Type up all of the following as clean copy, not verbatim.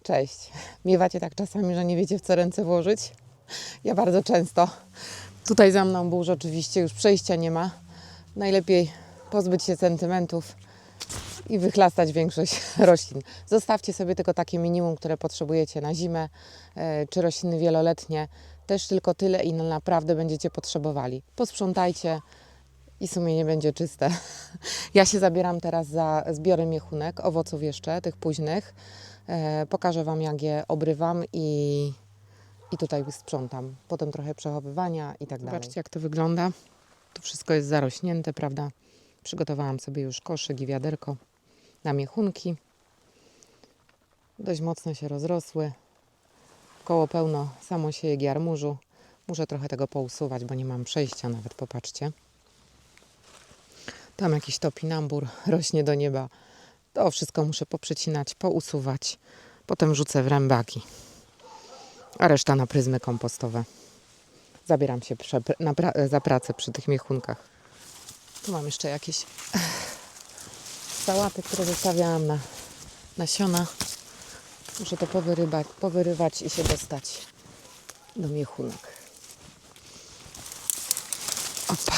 Cześć. Miewacie tak czasami, że nie wiecie, w co ręce włożyć? Ja bardzo często. Tutaj za mną burz oczywiście, już przejścia nie ma. Najlepiej pozbyć się sentymentów i wychlastać większość roślin. Zostawcie sobie tylko takie minimum, które potrzebujecie na zimę, czy rośliny wieloletnie. Też tylko tyle, ile naprawdę będziecie potrzebowali. Posprzątajcie i sumienie będzie czyste. Ja się zabieram teraz za zbiory miechunek, owoców jeszcze, tych późnych. Pokażę Wam, jak je obrywam i tutaj sprzątam. Potem trochę przechowywania i tak dalej. Zobaczcie, jak to wygląda. Tu wszystko jest zarośnięte, prawda? Przygotowałam sobie już koszyk i wiaderko na miechunki. Dość mocno się rozrosły. Koło pełno samosiejek jarmużu. Muszę trochę tego pousuwać, bo nie mam przejścia nawet, popatrzcie. Tam jakiś topinambur rośnie do nieba. To wszystko muszę poprzecinać, pousuwać. Potem rzucę w rębaki. A reszta na pryzmy kompostowe. Zabieram się za pracę przy tych miechunkach. Tu mam jeszcze jakieś sałaty, które zostawiałam na nasiona. Muszę to powyrywać i się dostać do miechunek. Opa!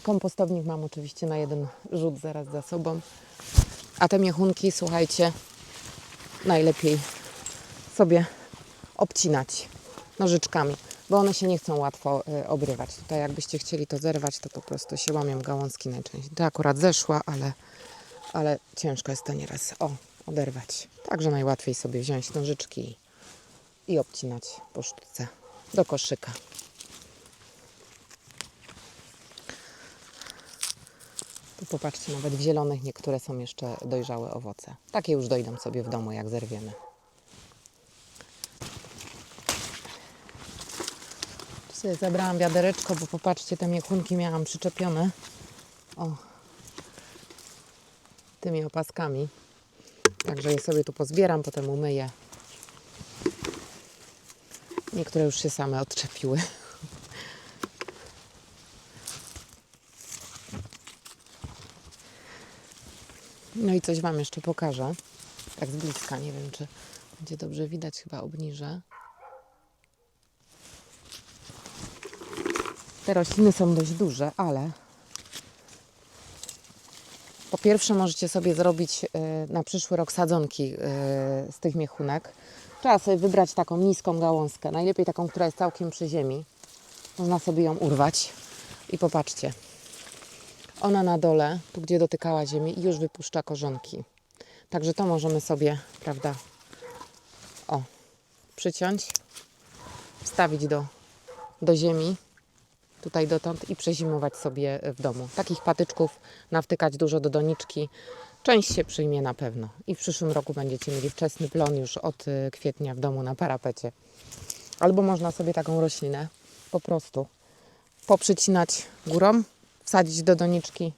Kompostownik mam oczywiście na jeden rzut zaraz za sobą. A te miechunki, słuchajcie, najlepiej sobie obcinać nożyczkami, bo one się nie chcą łatwo obrywać. Tutaj jakbyście chcieli to zerwać, to po prostu się łamią gałązki najczęściej. To akurat zeszła, ale ciężko jest to nieraz oderwać. Także najłatwiej sobie wziąć nożyczki i obcinać po sztuce do koszyka. Tu popatrzcie, nawet w zielonych niektóre są jeszcze dojrzałe owoce. Takie już dojdą sobie w domu, jak zerwiemy. Tu sobie zabrałam wiadereczko, bo popatrzcie, te miechunki miałam przyczepione tymi opaskami. Także je sobie tu pozbieram, potem umyję. Niektóre już się same odczepiły. No i coś Wam jeszcze pokażę. Tak z bliska, nie wiem, czy będzie dobrze widać, chyba obniżę. Te rośliny są dość duże, ale po pierwsze możecie sobie zrobić na przyszły rok sadzonki z tych miechunek. Trzeba sobie wybrać taką niską gałązkę, najlepiej taką, która jest całkiem przy ziemi. Można sobie ją urwać i popatrzcie. Ona na dole, tu gdzie dotykała ziemi, już wypuszcza korzonki. Także to możemy sobie, prawda, przyciąć, wstawić do ziemi, tutaj dotąd i przezimować sobie w domu. Takich patyczków nawtykać dużo do doniczki. Część się przyjmie na pewno. I w przyszłym roku będziecie mieli wczesny plon już od kwietnia w domu na parapecie. Albo można sobie taką roślinę po prostu poprzycinać górą, wsadzić do doniczki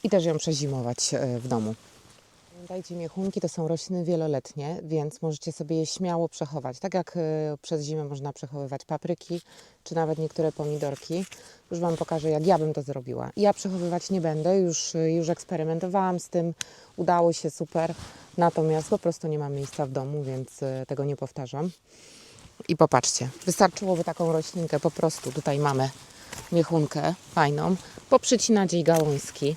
i też ją przezimować w domu. Pamiętajcie, miechunki to są rośliny wieloletnie, więc możecie sobie je śmiało przechować. Tak jak przez zimę można przechowywać papryki, czy nawet niektóre pomidorki. Już Wam pokażę, jak ja bym to zrobiła. Ja przechowywać nie będę, już eksperymentowałam z tym, udało się super. Natomiast po prostu nie mam miejsca w domu, więc tego nie powtarzam. I popatrzcie, wystarczyłoby taką roślinkę, po prostu tutaj mamy miechunkę fajną, poprzycinać jej gałązki.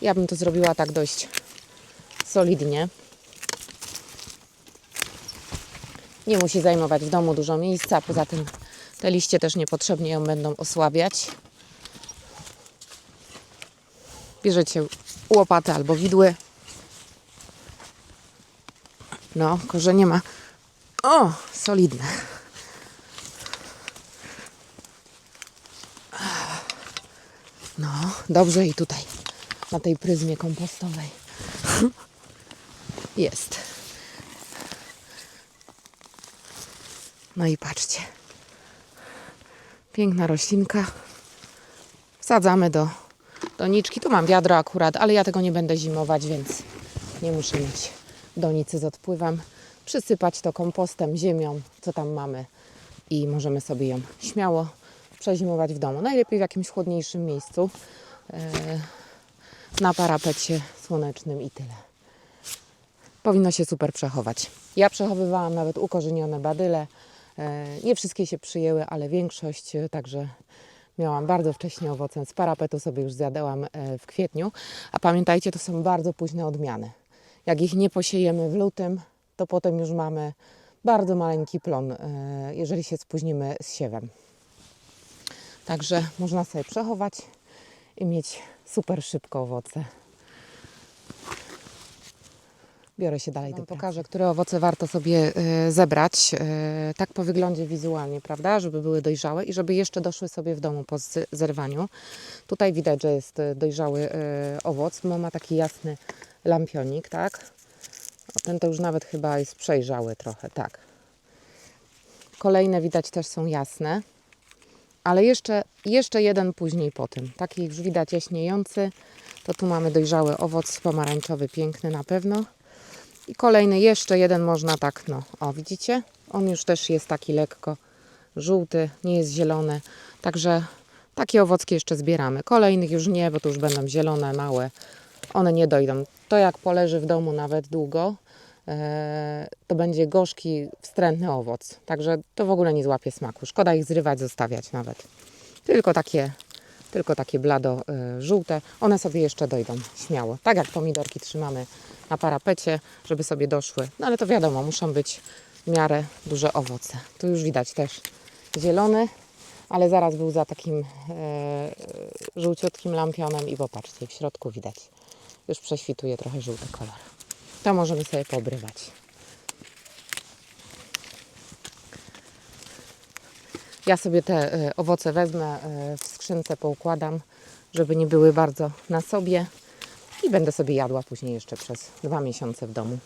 Ja bym to zrobiła tak dość solidnie. Nie musi zajmować w domu dużo miejsca, poza tym te liście też niepotrzebnie ją będą osłabiać. Bierzecie łopatę albo widły. No, korzenie ma solidne. No, dobrze i tutaj, na tej pryzmie kompostowej. Jest. No i patrzcie. Piękna roślinka. Wsadzamy do doniczki. Tu mam wiadro akurat, ale ja tego nie będę zimować, więc nie muszę mieć donicy z odpływem. Przysypać to kompostem, ziemią, co tam mamy. I możemy sobie ją śmiało przezimować w domu. Najlepiej w jakimś chłodniejszym miejscu, na parapecie słonecznym i tyle. Powinno się super przechować. Ja przechowywałam nawet ukorzenione badyle. Nie wszystkie się przyjęły, ale większość, także miałam bardzo wcześnie owoce. Z parapetu sobie już zjadałam w kwietniu. A pamiętajcie, to są bardzo późne odmiany. Jak ich nie posiejemy w lutym, to potem już mamy bardzo maleńki plon, jeżeli się spóźnimy z siewem. Także można sobie przechować i mieć super szybko owoce. Biorę się dalej do pracy. Pokażę, które owoce warto sobie zebrać, tak po wyglądzie wizualnie, prawda, żeby były dojrzałe i żeby jeszcze doszły sobie w domu po zerwaniu. Tutaj widać, że jest dojrzały owoc, bo ma taki jasny lampionik, tak. O, ten to już nawet chyba jest przejrzały trochę, tak. Kolejne widać też są jasne, ale jeszcze jeden później po tym. Taki już widać jaśniejący, to tu mamy dojrzały owoc pomarańczowy, piękny na pewno. I kolejny jeszcze jeden można tak, no, o widzicie? On już też jest taki lekko żółty, nie jest zielony. Także takie owocki jeszcze zbieramy. Kolejnych już nie, bo to już będą zielone, małe. One nie dojdą. To jak poleży w domu nawet długo, to będzie gorzki, wstrętny owoc. Także to w ogóle nie złapie smaku. Szkoda ich zrywać, zostawiać nawet. Tylko takie blado żółte. One sobie jeszcze dojdą śmiało. Tak jak pomidorki trzymamy na parapecie, żeby sobie doszły. No ale to wiadomo, muszą być w miarę duże owoce. Tu już widać też zielony, ale zaraz był za takim żółciutkim lampionem i popatrzcie, w środku widać. Już prześwituje trochę żółty kolor. To możemy sobie poobrywać. Ja sobie te owoce wezmę, w skrzynce poukładam, żeby nie były bardzo na sobie i będę sobie jadła później jeszcze przez 2 miesiące w domu.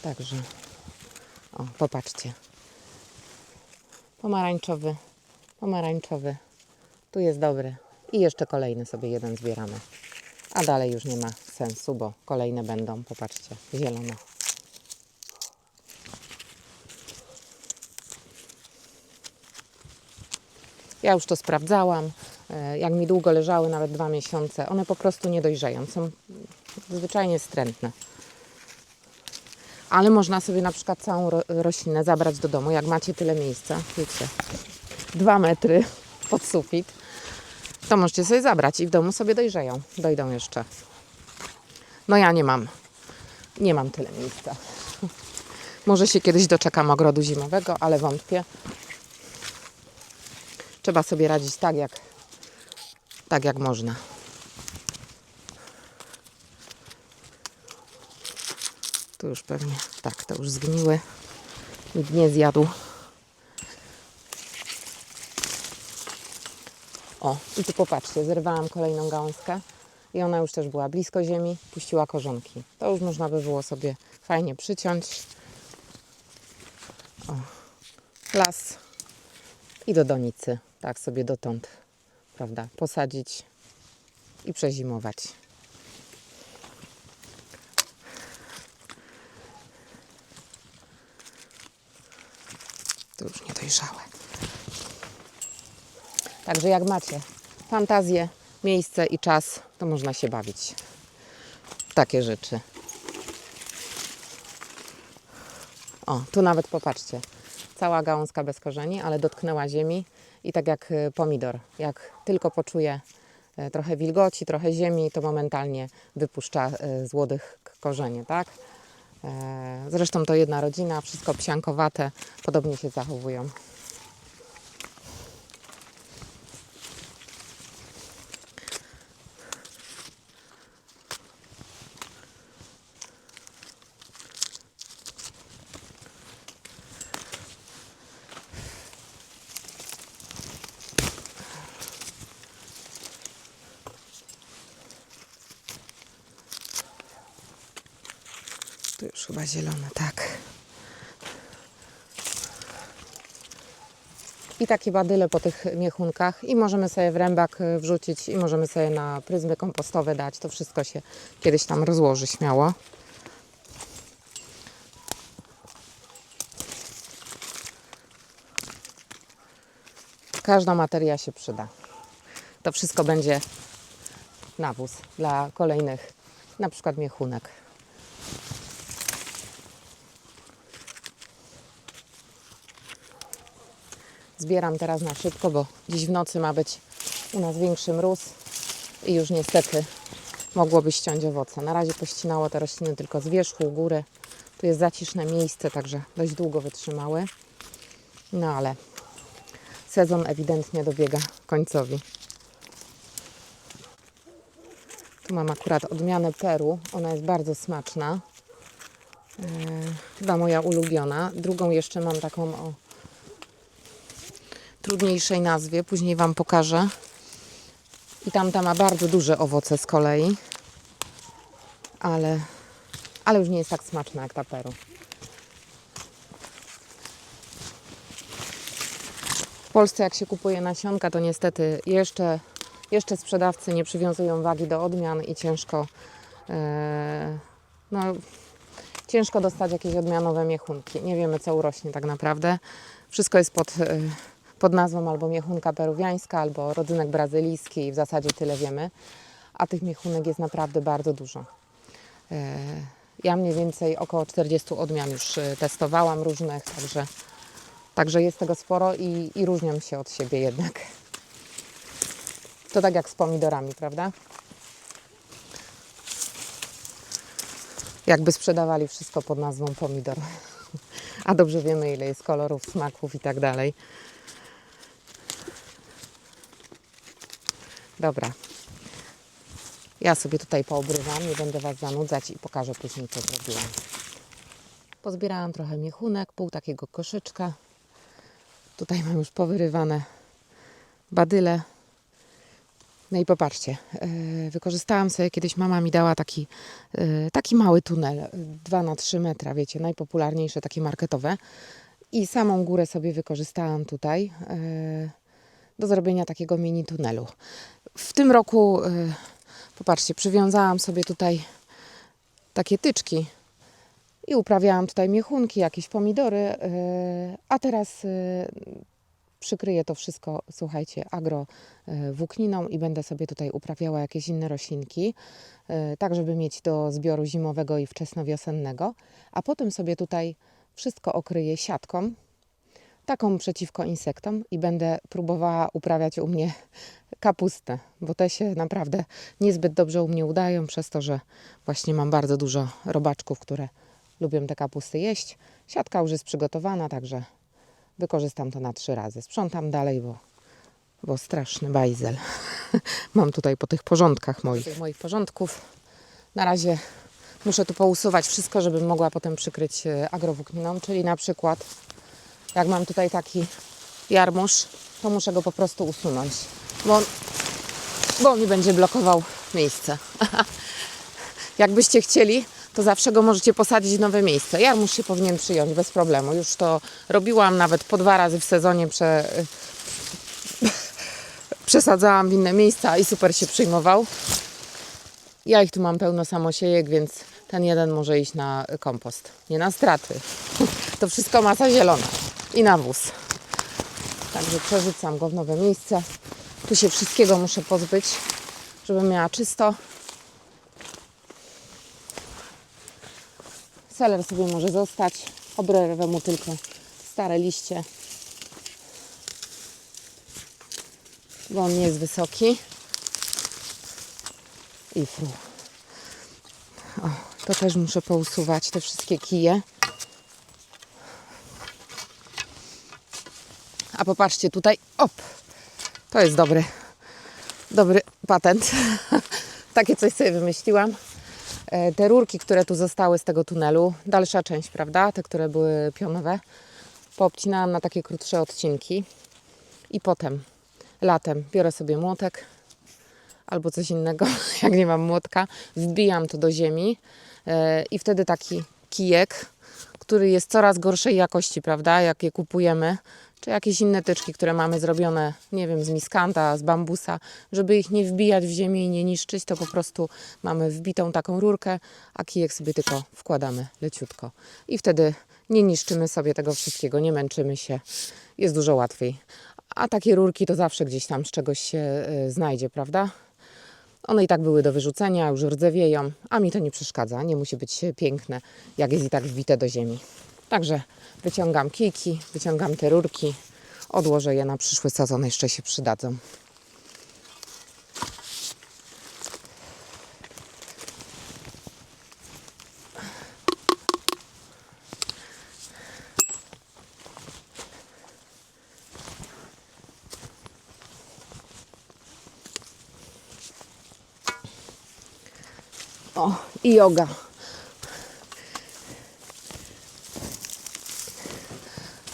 Także, o, popatrzcie. Pomarańczowy. Tu jest dobry. I jeszcze kolejny sobie jeden zbieramy. A dalej już nie ma sensu, bo kolejne będą, popatrzcie, zielone. Ja już to sprawdzałam. Jak mi długo leżały, nawet 2 miesiące, one po prostu nie dojrzeją. Są zwyczajnie wstrętne. Ale można sobie na przykład całą roślinę zabrać do domu, jak macie tyle miejsca, wiecie, 2 metry pod sufit, to możecie sobie zabrać i w domu sobie dojdą jeszcze. No ja nie mam tyle miejsca. Może się kiedyś doczekam ogrodu zimowego, ale wątpię. Trzeba sobie radzić tak jak można. Tu już pewnie, tak, to już zgniły. Nikt nie zjadł. O, i tu popatrzcie, zerwałam kolejną gałązkę i ona już też była blisko ziemi, puściła korzonki. To już można by było sobie fajnie przyciąć. O, las i do donicy, tak sobie dotąd, prawda, posadzić i przezimować. To już niedojrzałe. Także jak macie fantazję, miejsce i czas, to można się bawić w takie rzeczy. O, tu nawet popatrzcie, cała gałązka bez korzeni, ale dotknęła ziemi i tak jak pomidor, jak tylko poczuje trochę wilgoci, trochę ziemi, to momentalnie wypuszcza z młodych korzenie, tak? Zresztą to jedna rodzina, wszystko psiankowate, podobnie się zachowują. Tu już chyba zielone, tak. I takie badyle po tych miechunkach i możemy sobie w rębak wrzucić i możemy sobie na pryzmy kompostowe dać. To wszystko się kiedyś tam rozłoży śmiało. Każda materia się przyda. To wszystko będzie nawóz dla kolejnych, na przykład miechunek. Zbieram teraz na szybko, bo dziś w nocy ma być u nas większy mróz i już niestety mogłoby ściąć owoce. Na razie pościnało te rośliny tylko z wierzchu, u góry. Tu jest zaciszne miejsce, także dość długo wytrzymały. No ale sezon ewidentnie dobiega końcowi. Tu mam akurat odmianę Peru. Ona jest bardzo smaczna. Chyba moja ulubiona. Drugą jeszcze mam taką o trudniejszej nazwie. Później Wam pokażę. I tamta ma bardzo duże owoce z kolei. Ale już nie jest tak smaczna jak ta Peru. W Polsce jak się kupuje nasionka, to niestety jeszcze sprzedawcy nie przywiązują wagi do odmian i ciężko dostać jakieś odmianowe miechunki. Nie wiemy, co urośnie tak naprawdę. Wszystko jest pod nazwą albo miechunka peruwiańska, albo rodzynek brazylijski i w zasadzie tyle wiemy. A tych miechunek jest naprawdę bardzo dużo. Ja mniej więcej około 40 odmian już testowałam różnych, także jest tego sporo i różnią się od siebie jednak. To tak jak z pomidorami, prawda? Jakby sprzedawali wszystko pod nazwą pomidor. A dobrze wiemy, ile jest kolorów, smaków i tak dalej. Dobra. Ja sobie tutaj poobrywam, nie będę Was zanudzać i pokażę później, co zrobiłam. Pozbierałam trochę miechunek, pół takiego koszyczka. Tutaj mam już powyrywane badyle. No i popatrzcie, wykorzystałam sobie, kiedyś mama mi dała taki mały tunel, 2 na 3 metra, wiecie, najpopularniejsze, takie marketowe. I samą górę sobie wykorzystałam tutaj do zrobienia takiego mini tunelu. W tym roku, popatrzcie, przywiązałam sobie tutaj takie tyczki i uprawiałam tutaj miechunki, jakieś pomidory, a teraz przykryję to wszystko, słuchajcie, agrowłókniną i będę sobie tutaj uprawiała jakieś inne roślinki, tak żeby mieć do zbioru zimowego i wczesnowiosennego, a potem sobie tutaj wszystko okryję siatką, taką przeciwko insektom i będę próbowała uprawiać u mnie kapustę, bo te się naprawdę niezbyt dobrze u mnie udają, przez to, że właśnie mam bardzo dużo robaczków, które lubią te kapusty jeść. Siatka już jest przygotowana, także wykorzystam to na 3 razy. Sprzątam dalej, bo straszny bajzel mam tutaj po tych porządkach moich porządków. Na razie muszę tu pousuwać wszystko, żebym mogła potem przykryć agrowłókniną, czyli na przykład jak mam tutaj taki jarmuż, to muszę go po prostu usunąć, bo on mi będzie blokował miejsce. Jakbyście chcieli, to zawsze go możecie posadzić w nowe miejsce. Jarmuż się powinien przyjąć bez problemu. Już to robiłam nawet po 2 razy w sezonie. Przesadzałam w inne miejsca i super się przyjmował. Ja ich tu mam pełno samosiejek, więc ten jeden może iść na kompost. Nie na straty. To wszystko masa zielona i nawóz. Także przerzucam go w nowe miejsce. Tu się wszystkiego muszę pozbyć, żebym miała czysto. Seler sobie może zostać. Obrywę mu tylko stare liście, bo on nie jest wysoki. I fru. O, to też muszę pousuwać, te wszystkie kije. A popatrzcie tutaj, to jest dobry patent. Takie coś sobie wymyśliłam. Te rurki, które tu zostały z tego tunelu, dalsza część, prawda, te, które były pionowe, poobcinałam na takie krótsze odcinki i potem latem biorę sobie młotek albo coś innego, jak nie mam młotka, wbijam to do ziemi i wtedy taki kijek, który jest coraz gorszej jakości, prawda, jak je kupujemy, czy jakieś inne tyczki, które mamy zrobione, nie wiem, z miskanta, z bambusa, żeby ich nie wbijać w ziemię i nie niszczyć, to po prostu mamy wbitą taką rurkę, a kijek sobie tylko wkładamy leciutko. I wtedy nie niszczymy sobie tego wszystkiego, nie męczymy się, jest dużo łatwiej. A takie rurki to zawsze gdzieś tam z czegoś się znajdzie, prawda? One i tak były do wyrzucenia, już rdzewieją, a mi to nie przeszkadza. Nie musi być piękne, jak jest i tak wbite do ziemi. Także wyciągam kijki, wyciągam te rurki, odłożę je na przyszły sezon, jeszcze się przydadzą. O, i joga.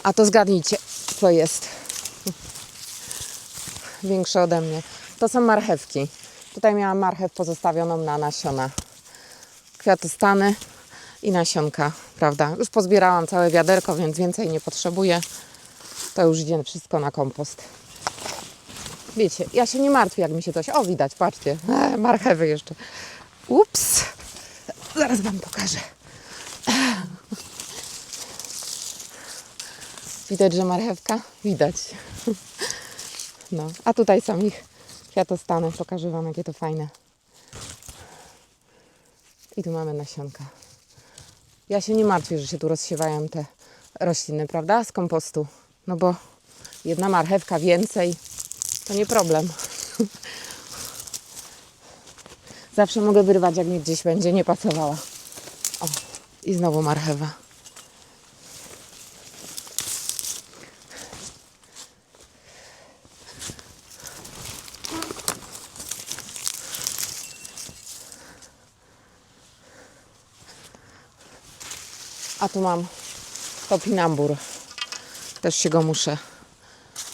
A to zgadnijcie, co jest. Większe ode mnie. To są marchewki. Tutaj miałam marchew pozostawioną na nasiona. Kwiatostany i nasionka, prawda? Już pozbierałam całe wiaderko, więc więcej nie potrzebuję. To już idzie wszystko na kompost. Wiecie, ja się nie martwię, jak mi się coś... O, widać, patrzcie. Marchewy jeszcze. Ups. Zaraz wam pokażę. Widać, że marchewka? Widać. No, a tutaj są ich kwiatostany. Pokażę wam, jakie to fajne. I tu mamy nasionka. Ja się nie martwię, że się tu rozsiewają te rośliny, prawda? Z kompostu. No bo jedna marchewka więcej to nie problem. Zawsze mogę wyrwać, jak mi gdzieś będzie nie pasowała. O, i znowu marchewa. A tu mam topinambur. Też się go muszę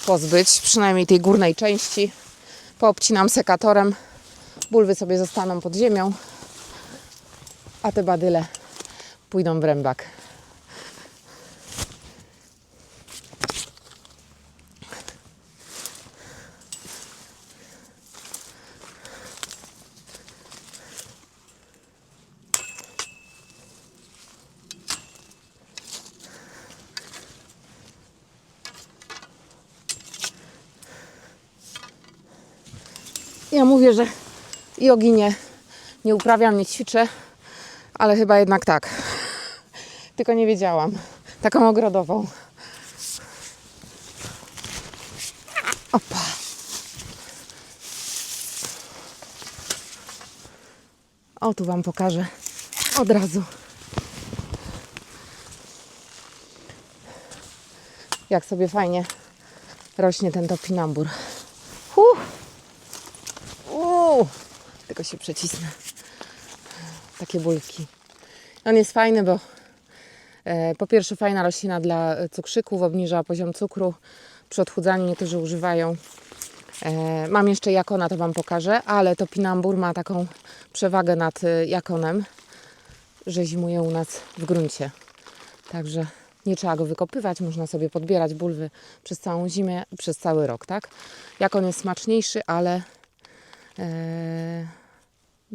pozbyć, przynajmniej tej górnej części. Poobcinam sekatorem. Bulwy sobie zostaną pod ziemią, a te badyle pójdą w rębak. Ja mówię, że jogi nie uprawiam, nie ćwiczę, ale chyba jednak tak. Tylko nie wiedziałam. Taką ogrodową. Opa. O, tu wam pokażę od razu. Jak sobie fajnie rośnie ten topinambur. Tylko się przecisnę. Takie bulki. On jest fajny, bo po pierwsze fajna roślina dla cukrzyków, obniża poziom cukru. Przy odchudzaniu niektórzy używają. Mam jeszcze jakona, to wam pokażę, ale topinambur ma taką przewagę nad jakonem, że zimuje u nas w gruncie. Także nie trzeba go wykopywać, można sobie podbierać bulwy przez całą zimę, przez cały rok, tak? Jakon jest smaczniejszy, ale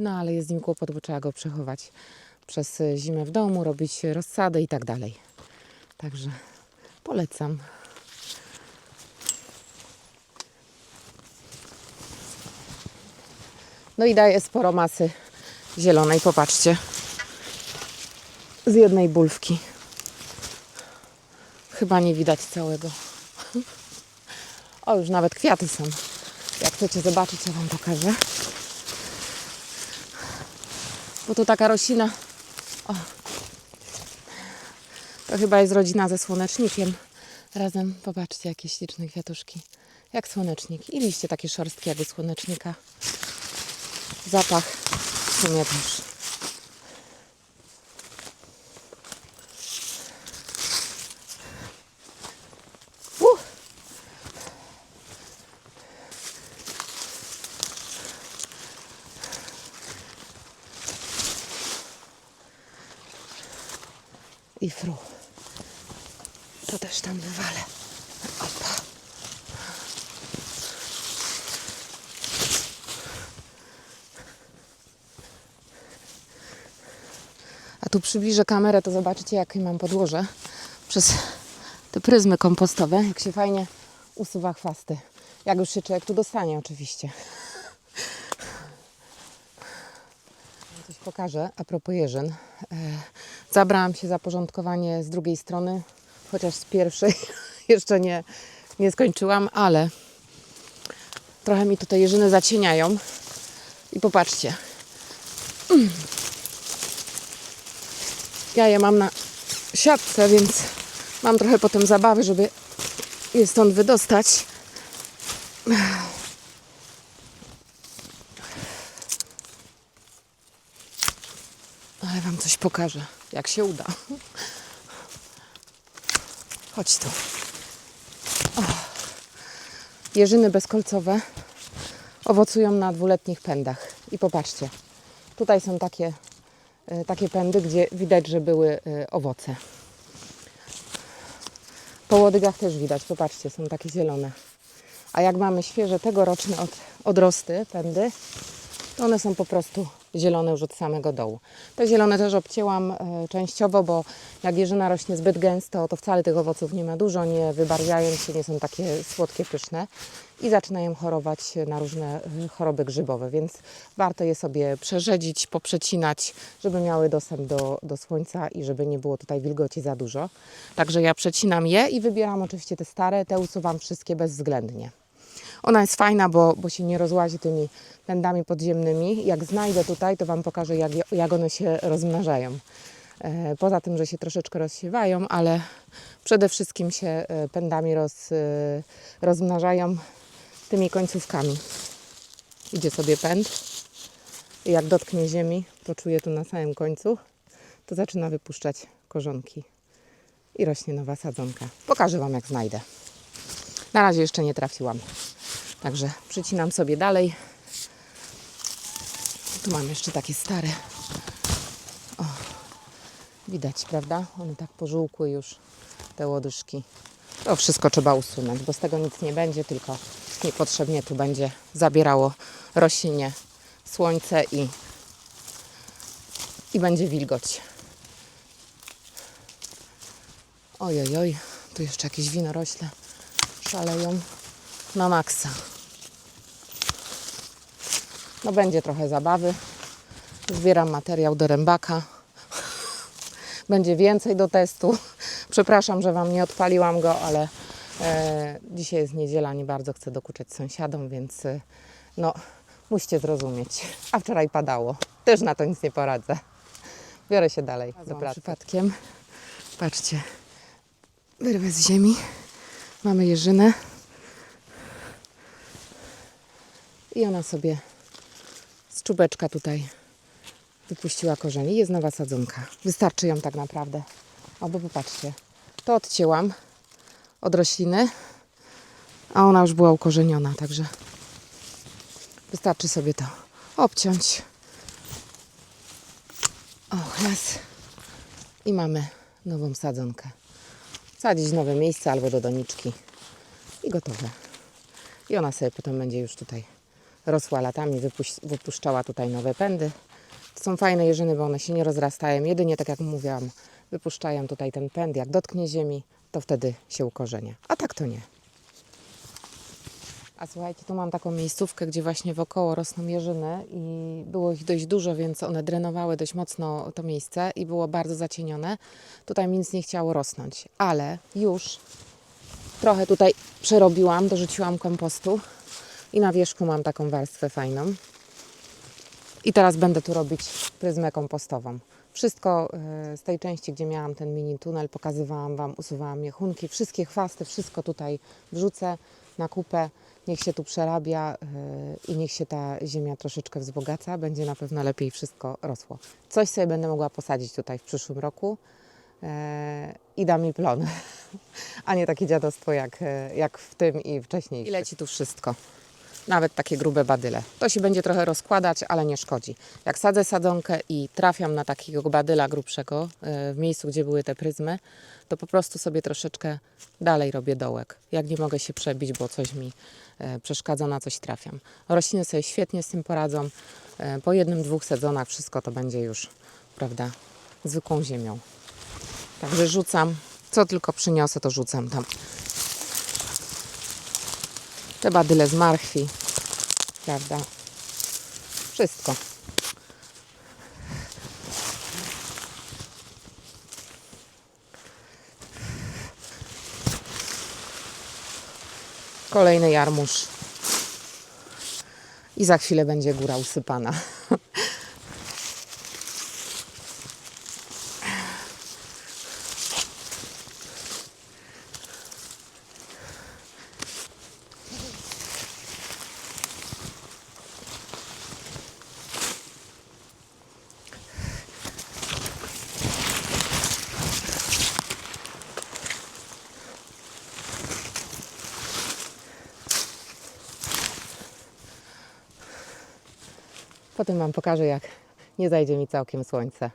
ale jest z nim kłopot, bo trzeba go przechować przez zimę w domu, robić rozsadę i tak dalej. Także polecam. No i daje sporo masy zielonej, popatrzcie. Z jednej bulwki. Chyba nie widać całego. O, już nawet kwiaty są. Jak chcecie zobaczyć, ja wam pokażę. Bo to taka roślina. O, to chyba jest rodzina ze słonecznikiem. Razem, popatrzcie, jakie śliczne kwiatuszki. Jak słonecznik. I liście takie szorstkie jak u słonecznika. Zapach w sumie też. I fru. To też tam wywalę. Opa. tu przybliżę kamerę, to zobaczycie, jakie mam podłoże przez te pryzmy kompostowe, jak się fajnie usuwa chwasty. Jak już się człowiek tu dostanie oczywiście. Coś pokażę a propos jeżyn. Zabrałam się za porządkowanie z drugiej strony, chociaż z pierwszej jeszcze nie skończyłam, ale trochę mi tutaj jeżyny zacieniają. I popatrzcie. Ja je mam na siatce, więc mam trochę potem zabawy, żeby je stąd wydostać. Ale wam coś pokażę, jak się uda. Chodź tu. O. Jeżyny bezkolcowe owocują na 2-letnich pędach. I popatrzcie, tutaj są takie pędy, gdzie widać, że były owoce. Po łodygach też widać, popatrzcie, są takie zielone. A jak mamy świeże tegoroczne odrosty, pędy, to one są po prostu zielone już od samego dołu. Te zielone też obcięłam częściowo, bo jak jeżyna rośnie zbyt gęsto, to wcale tych owoców nie ma dużo, nie wybarwiają się, nie są takie słodkie, pyszne i zaczynają chorować na różne choroby grzybowe, więc warto je sobie przerzedzić, poprzecinać, żeby miały dostęp do słońca i żeby nie było tutaj wilgoci za dużo. Także ja przecinam je i wybieram oczywiście te stare, te usuwam wszystkie bezwzględnie. Ona jest fajna, bo się nie rozłazi tymi pędami podziemnymi. Jak znajdę tutaj, to wam pokażę, jak one się rozmnażają. Poza tym, że się troszeczkę rozsiewają, ale przede wszystkim się pędami rozmnażają tymi końcówkami. Idzie sobie pęd i jak dotknie ziemi, to czuję tu na samym końcu, to zaczyna wypuszczać korzonki i rośnie nowa sadzonka. Pokażę wam, jak znajdę. Na razie jeszcze nie trafiłam. Także przycinam sobie dalej. Tu mam jeszcze takie stare. O, widać, prawda? One tak pożółkły już, te łodyżki. To wszystko trzeba usunąć, bo z tego nic nie będzie, tylko niepotrzebnie tu będzie zabierało roślinie słońce i będzie wilgoć. Ojojoj, tu jeszcze jakieś winorośle szaleją na maksa. No będzie trochę zabawy. Zbieram materiał do rębaka. Będzie więcej do testu. Przepraszam, że wam nie odpaliłam go, ale dzisiaj jest niedziela, nie bardzo chcę dokuczać sąsiadom, więc no musicie zrozumieć. A wczoraj padało. Też na to nic nie poradzę. Biorę się dalej do pracy. Przypadkiem. Patrzcie. Wyrwę z ziemi. Mamy jeżynę. I ona sobie z czubeczka tutaj wypuściła korzenie. Jest nowa sadzonka. Wystarczy ją tak naprawdę. O, bo popatrzcie. To odcięłam od rośliny, a ona już była ukorzeniona, także wystarczy sobie to obciąć. O, raz. I mamy nową sadzonkę. Sadzić w nowe miejsce albo do doniczki. I gotowe. I ona sobie potem będzie już tutaj rosła latami, wypuszczała tutaj nowe pędy. To są fajne jeżyny, bo one się nie rozrastają. Jedynie, tak jak mówiłam, wypuszczają tutaj ten pęd. Jak dotknie ziemi, to wtedy się ukorzenia. A tak to nie. A słuchajcie, tu mam taką miejscówkę, gdzie właśnie wokoło rosną jeżyny i było ich dość dużo, więc one drenowały dość mocno to miejsce i było bardzo zacienione. Tutaj mi nic nie chciało rosnąć, ale już trochę tutaj przerobiłam, dorzuciłam kompostu i na wierzchu mam taką warstwę fajną. I teraz będę tu robić pryzmę kompostową. Wszystko z tej części, gdzie miałam ten mini tunel, pokazywałam wam, usuwałam miechunki, wszystkie chwasty, wszystko tutaj wrzucę na kupę. Niech się tu przerabia i niech się ta ziemia troszeczkę wzbogaca. Będzie na pewno lepiej wszystko rosło. Coś sobie będę mogła posadzić tutaj w przyszłym roku i da mi plon. A nie takie dziadostwo jak w tym i wcześniej. I leci tu wszystko. Nawet takie grube badyle. To się będzie trochę rozkładać, ale nie szkodzi. Jak sadzę sadzonkę i trafiam na takiego badyla grubszego w miejscu, gdzie były te pryzmy, to po prostu sobie troszeczkę dalej robię dołek. Jak nie mogę się przebić, bo coś mi przeszkadza, na coś trafiam. Rośliny sobie świetnie z tym poradzą. Po 1-2 sezonach wszystko to będzie już, prawda, zwykłą ziemią. Także rzucam, co tylko przyniosę, to rzucam tam. Te badyle z marchwi, prawda? Wszystko. Kolejny jarmuż. I za chwilę będzie góra usypana. Potem Wam pokażę, jak nie zajdzie mi całkiem słońce.